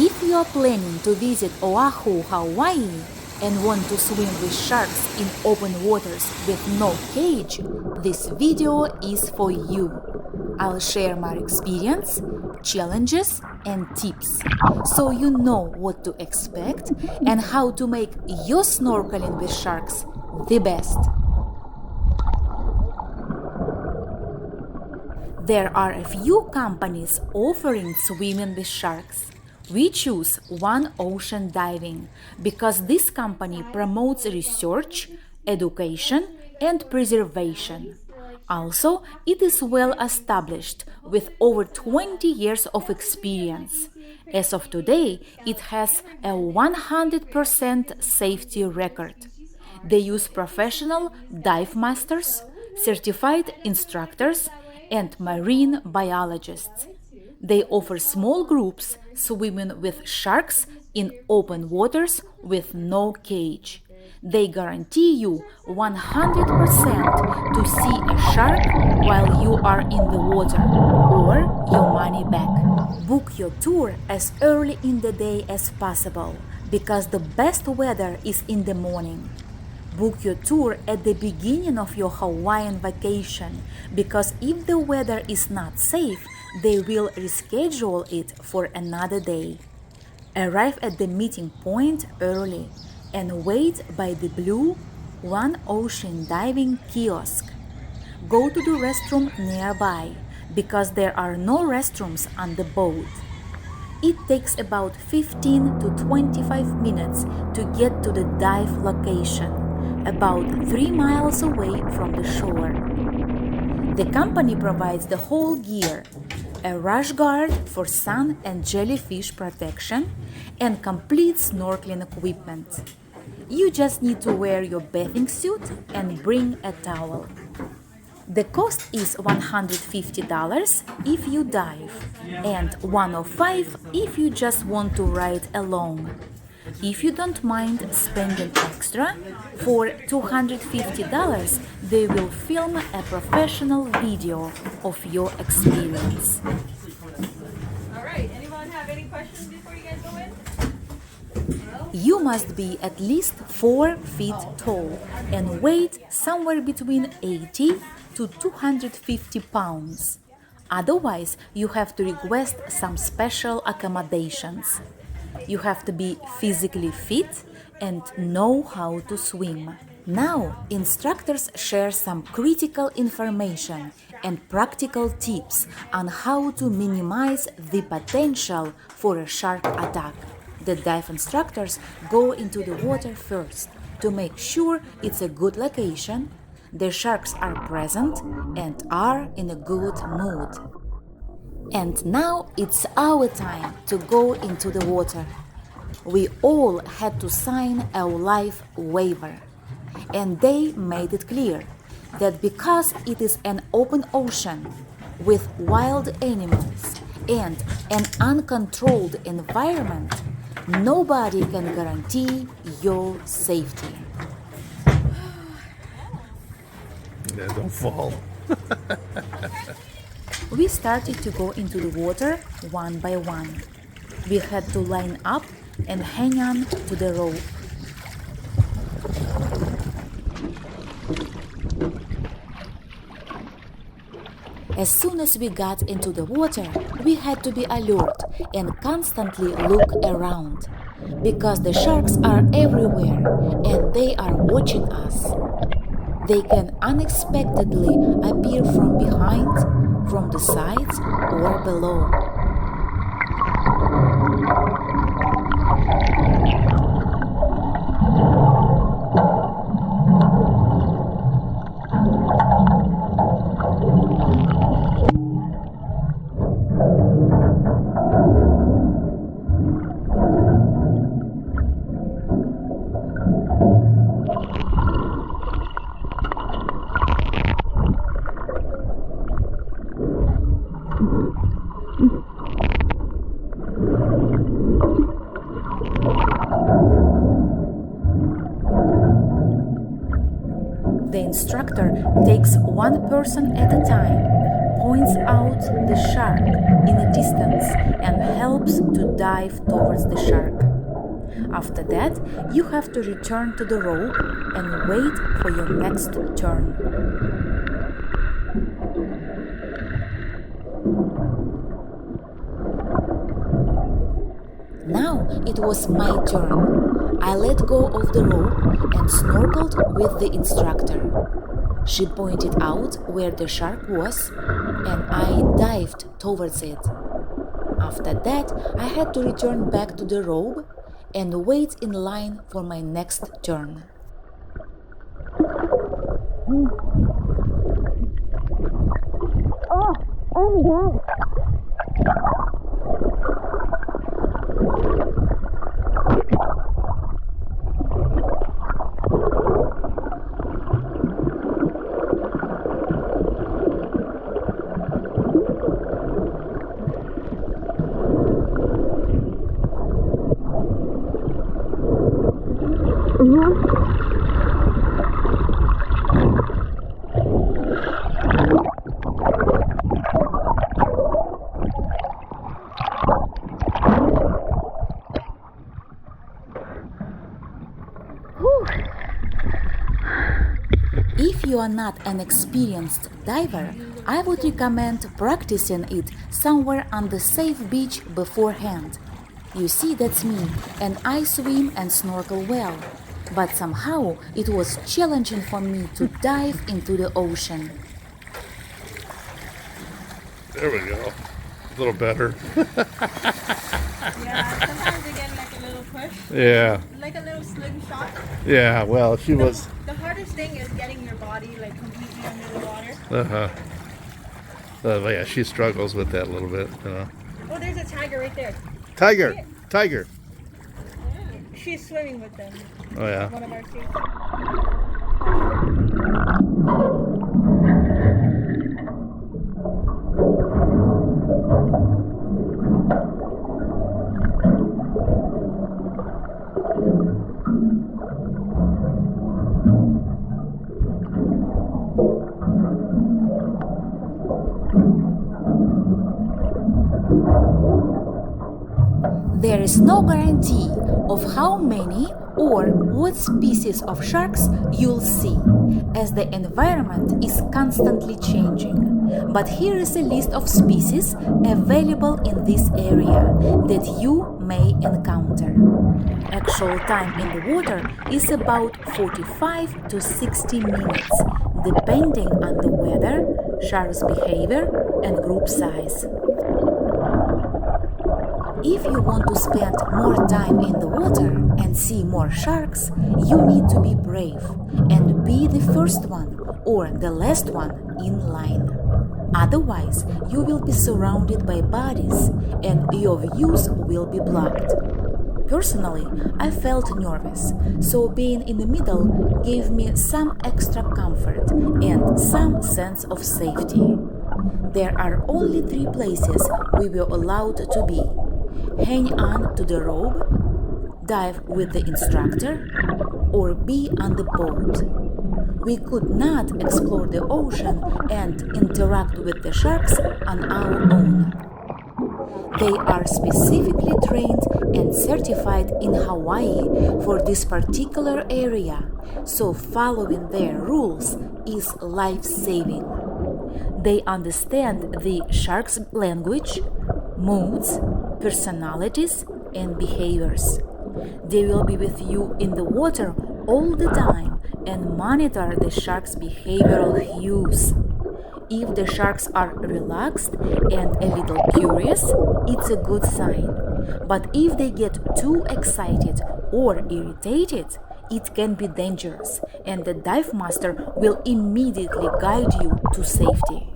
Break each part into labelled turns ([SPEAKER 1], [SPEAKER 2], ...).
[SPEAKER 1] If you are planning to visit Oahu, Hawaii, and want to swim with sharks in open waters with no cage, this video is for you. I'll share my experience, challenges, and tips, so you know what to expect and how to make your snorkeling with sharks the best. There are a few companies offering swimming with sharks. We choose oneocandiving because this company promotes research, education, and preservation. Also, it is well established with over 20 years of experience. As of today, it has a 100% safety record. They use professional dive masters, certified instructors, and marine biologists. They offer small groups swimming with sharks in open waters with no cage. They guarantee you 100% to see a shark while you are in the water, or your money back. Book your tour as early in the day as possible, because the best weather is in the morning. Book your tour at the beginning of your Hawaiian vacation, because if the weather is not safe, they will reschedule it for another day. Arrive at the meeting point early and wait by the blue oneocandiving kiosk. Go to the restroom nearby, because there are no restrooms on the boat. It takes about 15 to 25 minutes to get to the dive location, about 3 miles away from the shore. The company provides the whole gear: a rash guard for sun and jellyfish protection, and complete snorkeling equipment. You just need to wear your bathing suit and bring a towel. The cost is $150 if you dive, and $105 if you just want to ride along. If you don't mind spending extra, for $250 they will film a professional video of your experience.
[SPEAKER 2] Alright, anyone have any questions before you guys go in?
[SPEAKER 1] You must be at least 4 feet tall and weight somewhere between 80 to 250 pounds. Otherwise, you have to request some special accommodations. You have to be physically fit and know how to swim. Now, instructors share some critical information and practical tips on how to minimize the potential for a shark attack. The dive instructors go into the water first to make sure it's a good location, the sharks are present and are in a good mood. And now it's our time to go into the water. We all had to sign a life waiver, and they made it clear that because it is an open ocean with wild animals and an uncontrolled environment, nobody can guarantee your safety.
[SPEAKER 3] Don't fall.
[SPEAKER 1] We started to go into the water one by one. We had to line up and hang on to the rope. As soon as we got into the water, we had to be alert and constantly look around, because the sharks are everywhere and they are watching us. They can unexpectedly appear from behind, from the sides, or below. The instructor takes one person at a time, points out the shark in a distance, and helps helps to dive towards the shark. After that, you have to return to the rope and wait for your next turn. Now it was my turn. I let go of the rope and snorkeled with the instructor. She pointed out where the shark was, and I dived towards it. After that, I had to return back to the rope and wait in line for my next turn. Oh, I'm dead. If you are not an experienced diver, I would recommend practicing it somewhere on the safe beach beforehand. You see, that's me, and I swim and snorkel well. But somehow it was challenging for me to dive into the ocean.
[SPEAKER 3] There we go. A little better.
[SPEAKER 2] Yeah, sometimes they get like a little push.
[SPEAKER 3] Yeah.
[SPEAKER 2] Like a little slingshot.
[SPEAKER 3] Yeah, well, she was...
[SPEAKER 2] The hardest thing is getting your body like completely under the water.
[SPEAKER 3] Uh-huh. Yeah, she struggles with that a little bit, you know.
[SPEAKER 2] Oh, there's a tiger right there.
[SPEAKER 3] Tiger! Tiger!
[SPEAKER 2] She's swimming with them.
[SPEAKER 3] Oh, yeah.
[SPEAKER 2] One of our kids.
[SPEAKER 1] There is no guarantee of how many or what species of sharks you'll see, as the environment is constantly changing. But here is a list of species available in this area that you may encounter. Actual time in the water is about 45 to 60 minutes, depending on the weather, shark's behavior, and group size. If you want to spend more time in the water and see more sharks, you need to be brave and be the first one or the last one in line. Otherwise, you will be surrounded by bodies and your views will be blocked. Personally, I felt nervous, so being in the middle gave me some extra comfort and some sense of safety. There are only 3 places we were allowed to be: hang on to the rope, dive with the instructor, or be on the boat. We could not explore the ocean and interact with the sharks on our own. They are specifically trained and certified in Hawaii for this particular area, so following their rules is life-saving. They understand the shark's language, moods, personalities, and behaviors. They will be with you in the water all the time and monitor the shark's behavioral cues. If the sharks are relaxed and a little curious, it's a good sign. But if they get too excited or irritated, it can be dangerous, and the dive master will immediately guide you to safety.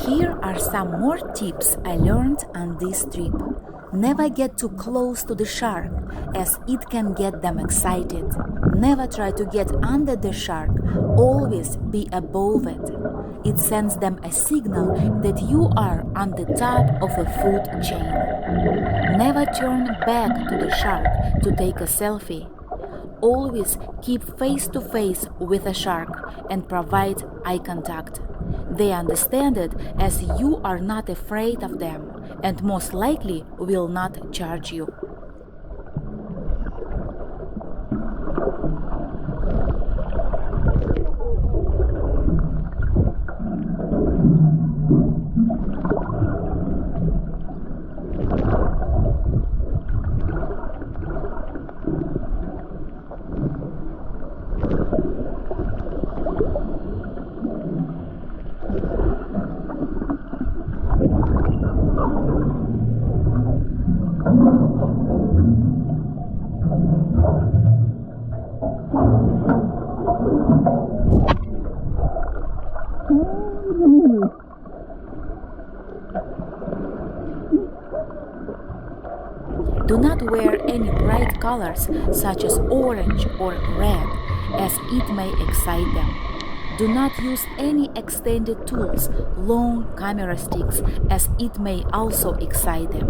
[SPEAKER 1] Here are some more tips I learned on this trip. Never get too close to the shark, as it can get them excited. Never try to get under the shark, always be above it. It sends them a signal that you are on the top of a food chain. Never turn back to the shark to take a selfie. Always keep face to face with a shark and provide eye contact. They understand it as you are not afraid of them and most likely will not charge you. Do not wear any bright colors such as orange or red, as it may excite them. Do not use any extended tools, long camera sticks, as it may also excite them.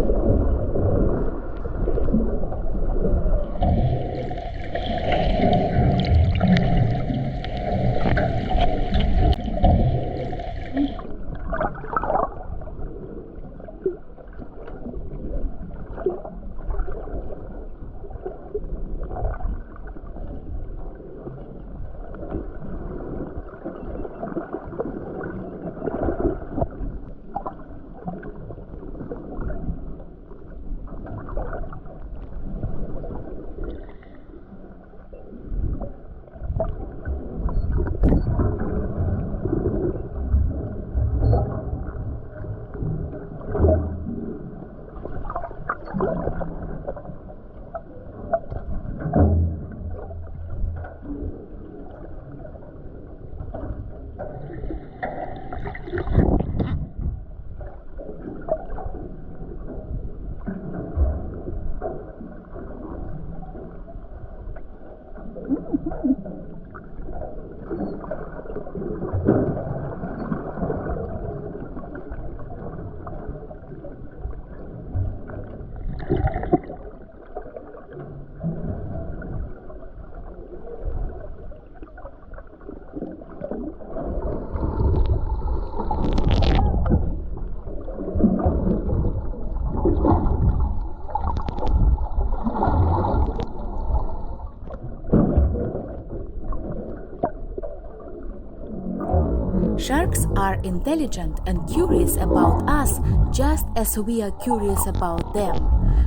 [SPEAKER 1] Sharks are intelligent and curious about us just as we are curious about them.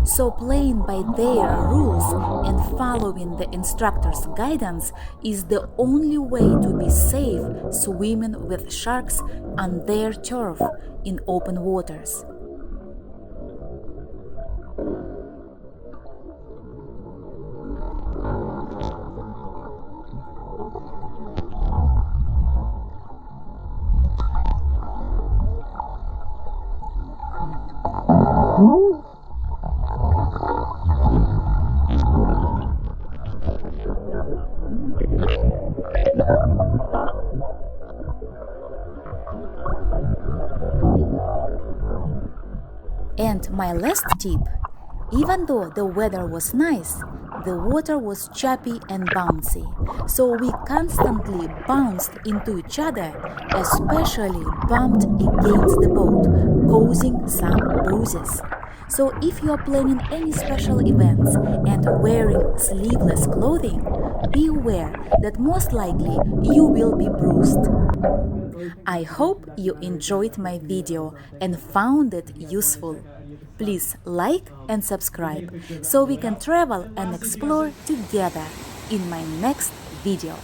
[SPEAKER 1] So playing by their rules and following the instructor's guidance is the only way to be safe swimming with sharks on their turf in open waters. And my last tip, even though the weather was nice, the water was choppy and bouncy, so we constantly bounced into each other, especially bumped against the boat, causing some bruises. So if you are planning any special events and wearing sleeveless clothing, be aware that most likely you will be bruised. I hope you enjoyed my video and found it useful. Please like and subscribe so we can travel and explore together in my next video.